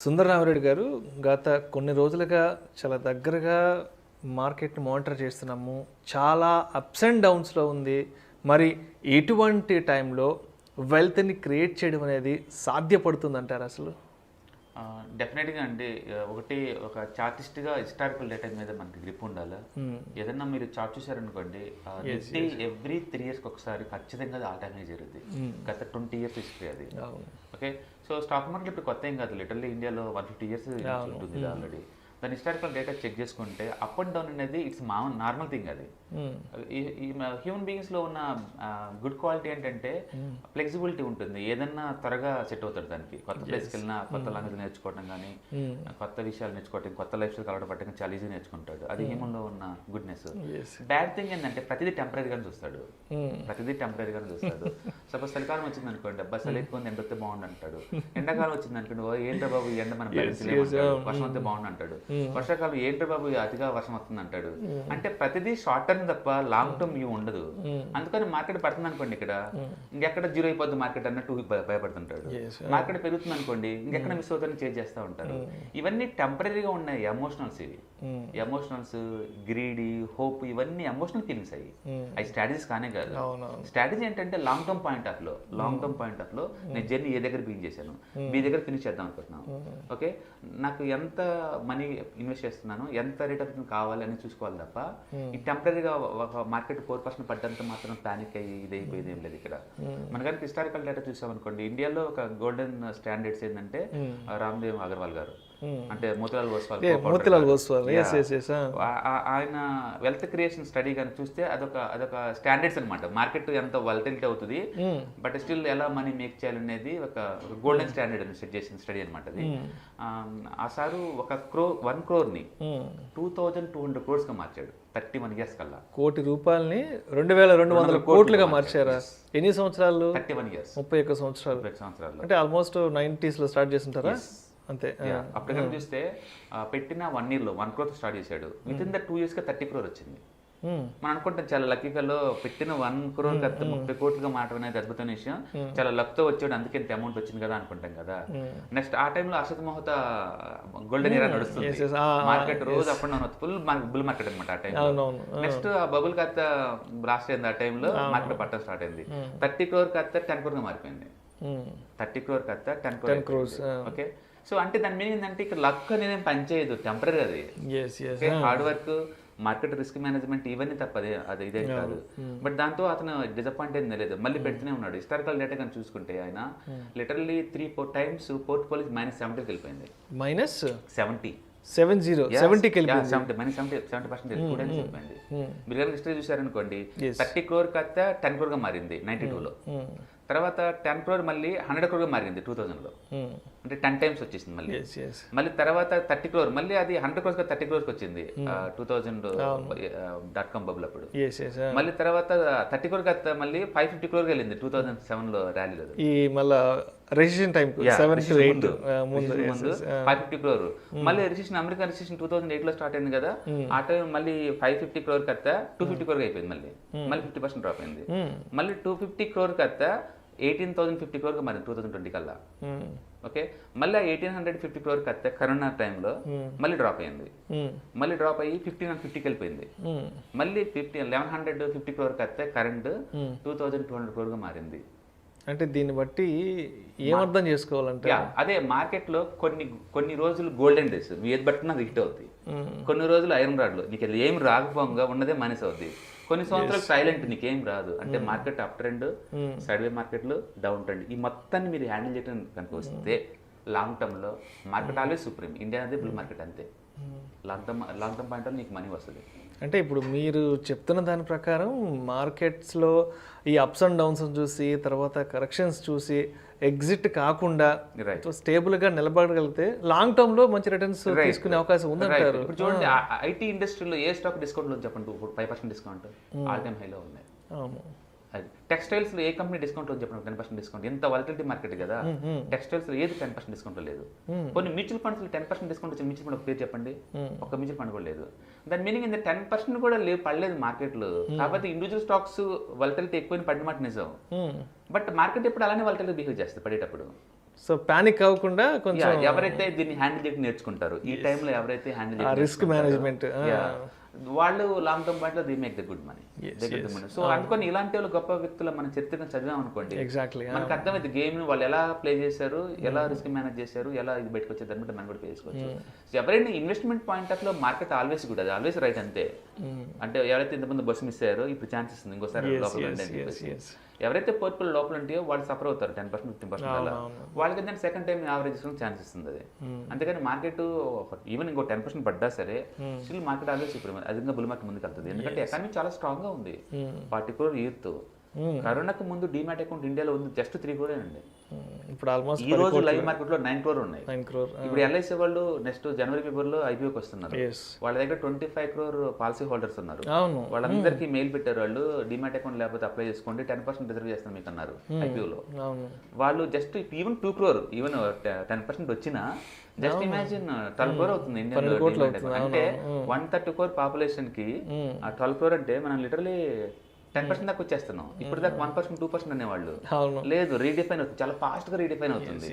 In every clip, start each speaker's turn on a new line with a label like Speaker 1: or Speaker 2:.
Speaker 1: సుందర రామిరెడ్డి గారు గత కొన్ని రోజులుగా చాలా దగ్గరగా మార్కెట్ని మానిటర్ చేస్తున్నాము. చాలా అప్స్ అండ్ డౌన్స్లో ఉంది. మరి ఎటువంటి టైంలో వెల్త్ని క్రియేట్ చేయడం అనేది సాధ్యపడుతుందంటారు అసలు?
Speaker 2: డెఫినెట్గా అండి. ఒకటి ఒక చార్టిస్ట్గా హిస్టారికల్ డేటా మీద మనకి గ్రిప్ ఉండాలి. ఏదన్నా మీరు చార్ట్ చూసారనుకోండి, నిఫ్టీ ఎవ్రీ 3 yearsకి ఒకసారి ఖచ్చితంగా అది ఆల్ టైమ్ హై జరుగుతుంది. గత 20 years హిస్టరీ అది. ఓకే, సో స్టాక్ మార్కెట్ ఇప్పుడు కొత్త ఏం కాదు. లిటరల్లీ ఇండియాలో 150 years ఉంటుంది ఆల్రెడీ. దాని హిస్టారికల్ డేటా చెక్ చేసుకుంటే అప్ అండ్ డౌన్ అనేది ఇట్స్ నార్మల్ థింగ్. అది హ్యూమన్ బీయింగ్స్లో ఉన్న గుడ్ క్వాలిటీ ఏంటంటే ఫ్లెక్సిబిలిటీ ఉంటుంది. ఏదన్నా త్వరగా సెట్ అవుతాడు దానికి. కొత్త ప్లేస్కి వెళ్ళినా కొత్త లాంగ్వేజ్ నేర్చుకోవడం కానీ, కొత్త విషయాలు నేర్చుకోవడం, కొత్త లైఫ్ స్టైల్ కలవడం పట్టడం చాలా ఈజీ నేర్చుకుంటాడు. అది హ్యూమన్లో ఉన్న గుడ్నెస్. బ్యాడ్ థింగ్ ఏంటంటే ప్రతిదీ టెంపరీగానే చూస్తాడు. ప్రతిదీ టెంపరీగానే చూస్తాడు. సపోజ్ చలికాలం వచ్చింది అనుకోండి, అబ్బా చలి ఎక్కువ ఎండ వస్తే బాగుండు అంటాడు. ఎండాకాలం వచ్చింది అనుకోండి, ఏంటో బాబు ఎండ మన బ్యాలెన్స్ వర్షం వస్తే బాగుండు అంటాడు. వర్షాకాలం ఏంటో బాబు అతిగా వర్షం వస్తుంది అంటాడు. అంటే ప్రతిదీ షార్ట్ టర్మ్ తప్ప లాంగ్ టర్మ్ వ్యూ ఉండదు. అందుకని మార్కెట్ పడుతుంది అనుకోండి, ఇక్కడ ఇంకెక్కడ జీరో అయిపోద్ది మార్కెట్ అన్నట్టు భయపడుతుంటాడు. మార్కెట్ పెరుగుతుంది అనుకోండి, ఇంకెక్కడ మిస్ అవుతుందని చేంజ్ చేస్తూ ఉంటారు. ఇవన్నీ టెంపరీగా ఉన్నాయి ఎమోషనల్స్. ఇవి ఎమోషనల్స్, గ్రీడీ, హోప్, ఇవన్నీ ఎమోషనల్ ఫీలింగ్స్ అయ్యి అవి స్ట్రాటజీస్ కానే కాదు. స్ట్రాటజీ ఏంటంటే లాంగ్ టర్మ్ పాయింట్ ఆఫ్ లో నేను జర్నీ ఏ దగ్గర బిగిన్ చేశాను, మీ దగ్గర ఫినిష్ చేద్దాం అనుకుంటున్నాను. ఓకే, నాకు ఎంత మనీ ఇన్వెస్ట్ చేస్తున్నాను, ఎంత రేట్ ఆఫ్ రిటర్న్ కావాలి అని చూసుకోవాలి తప్ప ఈ టెంపరీగా ఒక మార్కెట్ 4% పడ్డంత మాత్రం ప్యానిక్ అయ్యి ఇదైపోయేది ఏం లేదు. ఇక్కడ మన కనుక హిస్టారికల్ డేటా చూసామనుకోండి, ఇండియాలో ఒక గోల్డెన్ స్టాండర్డ్స్ ఏంటంటే రామ్దేవ్ అగర్వాల్ గారు, అంటే మోతిలాల్ ఓస్వాల్, ఆయన వెల్త్ క్రియేషన్ స్టడీ కానీ చూస్తే అదొక స్టాండర్డ్స్ అనమాట. మార్కెట్ ఎంత వాలటిలిటీ అవుతుంది, బట్ స్టిల్ ఎలా మనీ మేక్ చేయాలనేది ఒక గోల్డెన్ స్టాండర్డ్ అని సెట్ చేసిన స్టడీ అనమాట అది. ఆ సారు 1 crore 2200 crores గా మార్చాడు 31 years కల్లా.
Speaker 1: కోటి రూపాయలని 2200 కోట్లుగా మార్చారా? ఎన్ని సంవత్సరాలు?
Speaker 2: 31 years,
Speaker 1: 31 సంవత్సరాలు. అంటే ఆల్మోస్ట్ 90s లో స్టార్ట్ చేస్తుంటారా? అంతే.
Speaker 2: అప్పుడు కనుక చూస్తే పెట్టిన 1 year లో 1 crore స్టార్ట్ చేశాడు. విత్ ఇన్ ద 2 years గా 30 crore వచ్చింది. మనం అనుకుంటాం చాలా లక్కీగా పెట్టిన 1 crore 30 కోట్లుగా మారడం అనేది అద్భుతమైన విషయం. చాలా లక్తో వచ్చాడు, అందుకే ఇంత అమౌంట్ వచ్చింది కదా అనుకుంటాం కదా. నెక్స్ట్ ఆ టైంలో అశ్వత్ మోహతా గోల్డెన్ ఎరా నడుస్తుంది. మార్కెట్ రోజు అప్పుడు ఫుల్ బుల్ మార్కెట్ అనమాట ఆ టైంలో. నెక్స్ట్ ఆ బబుల్ కత్త బ్లాస్ట్ అయింది. ఆ టైంలో మార్కెట్ పట్టడం స్టార్ట్ అయింది. 30 crore కత్త 10 crore గా మారిపోయింది. 30 crore కత్త 10 crore. ఓకే, సో అంటే దాని మీనింగ్ ఏంటంటే ఇక్కడ లక్ అనేది పనిచేయదు, టెంపరీ. అది hard work, market risk management, ఇవన్నీ తప్పదే, అది ఇదే కాదు. బట్ దాంతో అతను డిసప్పాయింట్ అయింది లేదు, మళ్ళీ పెడుతూనే ఉన్నాడు. హిస్టారికల్ డేటా కానీ చూసుకుంటే ఆయన లిటరల్లీ 3-4 times పోర్ట్ఫోలియో -70కి వెళ్ళిపోయింది. -70కి వెళ్ళిపోయింది. మీరు కనుక హిస్టరీ చూసారనుకోండి, 30 crore కత్త 10 crore గా మారింది 92లో. తర్వాత 10 crore మళ్ళీ 100 crore గా మారింది 2000లో. అంటే 10 times వచ్చేసింది మళ్ళీ. మళ్ళీ తర్వాత 30 crore మళ్ళీ అది 100 crores 30 crores వచ్చింది 2000.com బబుల్ అప్పుడు. మళ్ళీ తర్వాత 30 crore కత్త మళ్ళీ 550 crore వెళ్ళింది 2007లో ర్యాలీలో.
Speaker 1: ఈ మళ్ళీ రెసిషన్ టైం 7-8 ముందు
Speaker 2: 550 crore. మళ్ళీ రిసిషన్, అమెరికన్ రిసిషన్ 2008లో స్టార్ట్ అయింది కదా. ఆ టైం మళ్ళీ 550 crore కత్త 250 crore అయిపోయింది. మళ్ళీ 50% డ్రాప్ అయింది. మళ్ళీ 250 crore కత్త 18,050 crore గా మారింది 2020 కల్లా. ఓకే, మళ్ళీ 1850 crore కత్త కరోనా టైంలో మళ్ళీ డ్రాప్ అయింది. మళ్ళీ డ్రాప్ అయ్యి 1550కి వెళ్ళిపోయింది. మళ్ళీ 1150 crore కత్త కరెంట్ 2200 crore గా మారింది.
Speaker 1: అంటే దీన్ని బట్టి ఏమర్థం చేసుకోవాలంటే
Speaker 2: అదే మార్కెట్లో కొన్ని రోజులు గోల్డెన్ డేస్, నువ్వు ఏది పట్టినా అది హిట్ అవుతుంది. కొన్ని రోజులు ఐరన్ రాడ్లు, నీకు ఏం రాకపోగా ఉన్నదే మైనస్ అవుద్ది. కొన్ని సంవత్సరాలు సైలెంట్, నీకేం రాదు. అంటే మార్కెట్ అప్ ట్రెండ్, సైడ్ వే మార్కెట్లు డౌన్ ట్రెండ్, ఈ మొత్తాన్ని మీరు హ్యాండిల్ చేయడం కనుక వస్తే లాంగ్ టర్మ్లో మార్కెట్ ఆల్వేస్ సుప్రీం. ఇండియా అనేది బుల్ మార్కెట్ అంతే. లాంగ్ టర్మ్ పాయింట్లో నీకు మనీ వస్తుంది.
Speaker 1: అంటే ఇప్పుడు మీరు చెప్తున్న దాని ప్రకారం మార్కెట్స్లో ఈ అప్స్ అండ్ డౌన్స్ చూసి, తర్వాత కరెక్షన్స్ చూసి ఎగ్జిట్ కాకుండా స్టేబుల్గా నిలబడగలిగితే లాంగ్ టర్మ్లో మంచి రిటర్న్స్ తీసుకునే అవకాశం ఉందంటారు.
Speaker 2: ఇప్పుడు చూడండి, ఐటీ ఇండస్ట్రీలో ఏ స్టాక్ డిస్కౌంట్లో చెప్పండి, 5% డిస్కౌంట్ ఆల్ టైమ్ హైలో ఉన్నాయి. టెక్స్టైల్స్ లో ఏ కంపెనీ డిస్కౌంట్ అని చెప్పండి, 10% డిస్కౌంట్. ఎంత వాలటిలిటీ మార్కెట్ కదా, టెక్స్టైల్స్ లో ఏది 10% డిస్కౌంట్ లేదు. కొన్ని మ్యూచువల్ ఫండ్స్ 10% డిస్కౌంట్ వచ్చిన మ్యూచువల్ ఫండ్ పేరు చెప్పండి, ఒక మ్యూచువల్ ఫండ్ కూడా లేదు. దాని మీనింగ్ ఏంటంటే 10% కూడా పడలేదు మార్కెట్లో. కాబట్టి ఇండివిజువల్ స్టాక్స్ వాలటిలిటీ ఎక్కువ పడిన మాట నిజం. బట్ మార్కెట్ ఎప్పుడు అలానే వాలటిలిటీ బిహేవ్ చేస్తుంది పడేటప్పుడు.
Speaker 1: సో పానిక్ అవ్వకుండా కొంచెం
Speaker 2: ఎవరైతే దీన్ని హ్యాండిల్ చేయడం నేర్చుకుంటారు, ఈ టైంలో ఎవరైతే హ్యాండిల్
Speaker 1: రిస్క్ మేనేజ్మెంట్
Speaker 2: వాళ్ళు లాంగ్ టర్మ్ పాయింట్ లో the make the good money. So అనుకోని ఇలాంటి వాళ్ళు గొప్ప వ్యక్తులు మన చరిత్రను చదివాం అనుకోండి,
Speaker 1: ఎగ్జాక్ట్లీ
Speaker 2: మనకు అర్థమైంది గేమ్ వాళ్ళు ఎలా ప్లే చేశారు, ఎలా రిస్క్ మేనేజ్ చేశారు, ఎలా ఇది బయటకు వచ్చేది దాన్ని బట్టి మనం కూడా ప్లే చేసుకోవచ్చు. సో ఎవరైనా ఇన్వెస్ట్మెంట్ పాయింట్ ఆఫ్ లో మార్కెట్ ఆల్వేస్ గుడ్, అది ఆల్వేస్ రైట్ అంతే. అంటే ఎవరైతే ఇంతమంది బస్సు మిస్ అయ్యారో ఇప్పుడు ఛాన్స్ ఇస్తుంది ఇంకోసారి లోపల రండి అని చెప్పేసి. ఎవరైతే పోర్ట్ఫోలియో లోపల ఉంటాయో వాళ్ళు సఫర్ అవుతారు 10%, 15% అలా. వాళ్ళకి దాన్ని సెకండ్ టైం యావరేజ్ ఛాన్స్ ఇస్తుంది అది. అంతేకాని మార్కెట్ ఈవెన్ ఇంకో 10% పడ్డా సరే స్టిల్ మార్కెట్ ఆల్వేస్ ఇప్పుడు అది ఇంకా బుల్ మార్కెట్ ముందుకు వెళ్తుంది. ఎందుకంటే ఎకానమీ చాలా స్ట్రాంగ్ గా ఉంది. 40 crore యూత్. కరోనాకు ముందు డిమాట్ అకౌంట్ ఇండియాలో ఉంది జస్ట్ 3 crore అండి.
Speaker 1: ఇప్పుడు ఆల్మోస్ట్
Speaker 2: ఈ రోజు లైవ్ మార్కెట్ లో 9 crore ఉన్నాయి. ఇప్పుడు ఎల్ఐసి వాళ్ళు నెక్స్ట్ జనవరి ఫిబ్రవరిలో ఐపీఓకి వస్తున్నారు. వాళ్ళ దగ్గర 25 crore పాలసీ హోల్డర్స్ ఉన్నారు. వాళ్ళందరికీ మెయిల్ పెట్టారు, వాళ్ళు డిమాట్ అకౌంట్ లేకపోతే అప్లై చేసుకోండి 10% రిజర్వ్ చేస్తాం మీకు అన్నారు ఐపీఓలో. వాళ్ళు జస్ట్ ఈవెన్ 2 crore ఈవెన్ 10% వచ్చినా జస్ట్ ఇమాజిన్ 12 crore అవుతుంది ఇండియాలో. అంటే 130 crore పాపులేషన్ కి 12 crore అంటే మనం లిటరలీ 10% దాకా వచ్చేస్తున్నాం. ఇప్పుడు దాకా 1%, 2% అనేవాళ్ళు లేదు, రీడిఫైన్ అవుతుంది, చాలా ఫాస్ట్ గా రీడిఫైన్ అవుతుంది.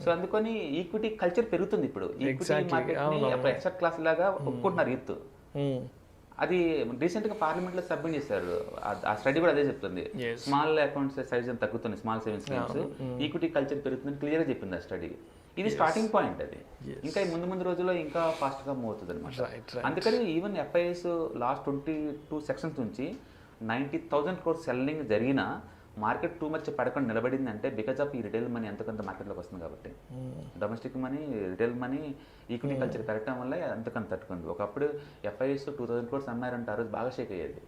Speaker 2: సో అందుకని ఈక్విటీ కల్చర్ పెరుగుతుంది. ఇప్పుడు ఈక్విటీ మార్కెట్ ని ఎక్సెట్ క్లాస్ లాగా ఒప్పుకుంటున్నారు యూత్. అది రీసెంట్ గా పార్లమెంట్ లో సబ్మిట్ చేశారు, ఆ స్టడీ కూడా అదే చెప్తుంది. స్మాల్ అకౌంట్స్ సైజ్ అని తగ్గుతుంది, small savings schemes, equity culture పెరుగుతుంది క్లియర్ గా చెప్పింది ఆ స్టడీ. ఇది స్టార్టింగ్ పాయింట్. అది ఇంకా ముందు రోజుల్లో ఇంకా ఫాస్ట్ గా మూవ్ అవుతుంది అనమాట. అందుకని ఈవెన్ ఎఫ్ఐఎస్ లాస్ట్ 22 సెక్షన్స్ నుంచి 90,000 crore సెల్లింగ్ జరిగిన మార్కెట్ టూ మచ్ పడకుండా నిలబడింది అంటే బికాజ్ ఆఫ్ ఈ రిటైల్ మనీ ఎంతకంత మార్కెట్లోకి వస్తుంది కాబట్టి. Domestic money, retail money, equity culture పెరగడం వల్ల ఎంతకంత తట్టుకుంది. ఒకప్పుడు ఎఫ్ఐఎస్ 2,000 crores అమ్మారంటే ఆ రోజు బాగా షేక్ అయ్యేది.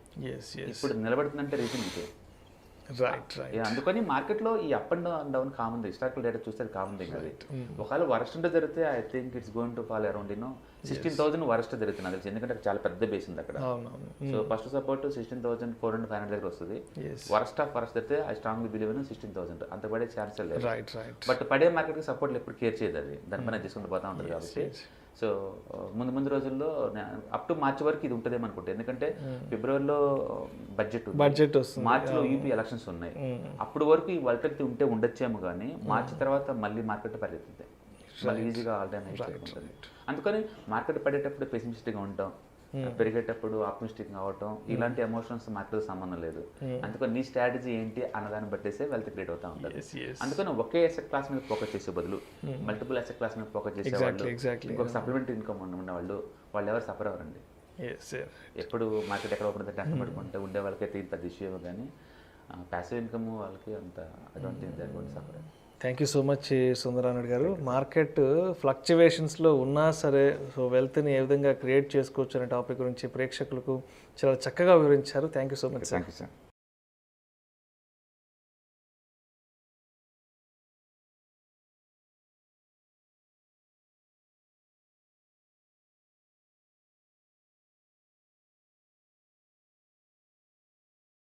Speaker 2: ఇప్పుడు నిలబడుతుందంటే రీజన్ ఇదే. అందుకని మార్కెట్లో ఈ up and down common, historical data చూస్తే అది కామన్ థింగ్. అది ఒకవేళ వరస్ట్ ఉంటే జరిగితే I think it's going to fall around 16,000 worst జరుగుతుంది నాకు, ఎందుకంటే చాలా పెద్ద బేస్ ఉంది అక్కడ. సో ఫస్ట్ సపోర్ట్ 16,400-500 దగ్గర వస్తుంది. వరస్ట్ ఆఫ్ వరస్ట్ అయితే ఐ స్ట్రాంగ్లీ బిలీవ్ ఇన్ 16,000 అంత పడే ఛాన్స్ లేదు. బట్ పడే మార్కెట్కి సపోర్ట్ ఎప్పుడు కేర్ చేయదు, అది దానిపైన తీసుకుంటూ పోతా ఉంటుంది కాబట్టి. సో ముందు రోజుల్లో అప్ టు మార్చి వరకు ఇది ఉంటుందేమో అనుకుంటే, ఎందుకంటే ఫిబ్రవరిలో బడ్జెట్ వస్తుంది, మార్చిలో యూపీ ఎలక్షన్స్ ఉన్నాయి. అప్పుడు వరకు ఈ వల్టలిటీ ఉంటే ఉండొచ్చేమో, కానీ మార్చి తర్వాత మళ్ళీ మార్కెట్ పరిగెత్తుంది, మళ్ళీ ఈజీగా ఆల్ టైమ్ హై ఉంటుంది. అందుకని మార్కెట్ పడేటప్పుడు పెసిమిస్టిక్గా ఉంటాం, పెరిగేటప్పుడు ఆప్టిమిస్టిక్ అవటం, ఇలాంటి ఎమోషన్స్ మార్కెట్ సంబంధం లేదు. అందుకని నీ స్ట్రాటజీ ఏంటి అన్నదాన్ని బట్టేసే వెల్త్ క్రియేట్ అవుతా ఉంటుంది. అందుకని ఒకే అసెట్ క్లాస్ మీద ఫోకస్ చేసే బదులు మల్టిపుల్ అసెట్ క్లాస్ మీద ఫోకస్ చేసే వాళ్ళు, ఇంకొక సప్లిమెంటరీ ఇన్కమ్ ఉన్న వాళ్ళు ఎవరు సఫర్ అవ్వరండి. ఎప్పుడు మార్కెట్ ఎక్కడ ఓపెన్ అయితే కష్టపడుకుంటే ఉండే వాళ్ళకైతే పెద్ద ఇష్యూ, కానీ ప్యాసివ్ ఇన్కమ్ వాళ్ళకి అంత I don't think they are going to suffer.
Speaker 1: Thank you so much Sundarareddy garu. Market ఫ్లక్చువేషన్స్లో ఉన్నా సరే సో వెల్త్ని ఏ విధంగా క్రియేట్ చేసుకోవచ్చు అనే టాపిక్ గురించి ప్రేక్షకులకు చాలా చక్కగా వివరించారు. Thank you so much sir.